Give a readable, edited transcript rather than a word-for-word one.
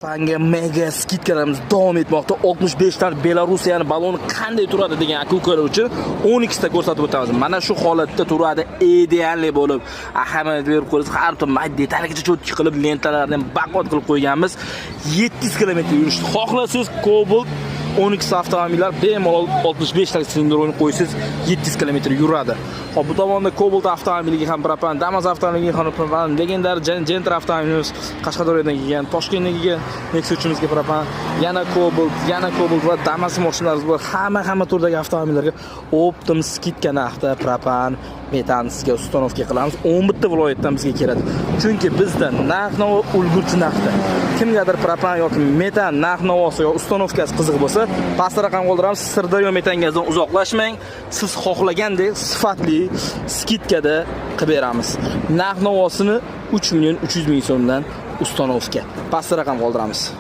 Panga mega skidkalarimiz davom etmoqda. 65 ta Belarusiyani baloni qanday turadi degan aka-ukalar uchun 12 ta ko'rsatib o'tamiz. Mana shu holatda turadi, ideal bo'lib, ahamiyat berib qo'yamiz. Har bir detalgacha cho'tki qilib lentalarni baqot qilib qo'yganmiz. 700 km yurishni xohlasangiz, Cobalt 12 avtomobillar bemalol 65 ta silindrni qo'ysiz 700 km yuradi. Hop, bu tomonda Cobalt avtomobiliga ham propan, Damas avtomobiliga ham propan, legendar Gentra avtomobilimiz Qashqadaryodan kelgan, Toshkentdan kelgan Nexus'imizga propan, yana Cobalt va Damas mashinalarimiz bor. Hamma turdagi avtomobillarga optim skidka narxda propan metanskiy ustanovka qilamiz. 11 ta viloyatdan bizga keladi. Chunki bizda narx-navo ulgurji narxda. Kimgadir propan yoki metan narx-navosi yoki ustanovkasi qiziq bo'lsa, past raqam qoldiramiz. Sirdaryo metan gazdan uzoqlashmang. Siz xohlagandek sifatli skidkada qilib beramiz. Narx-navosini 3 million 300 ming so'mdan ustanovka. Past raqam qoldiramiz.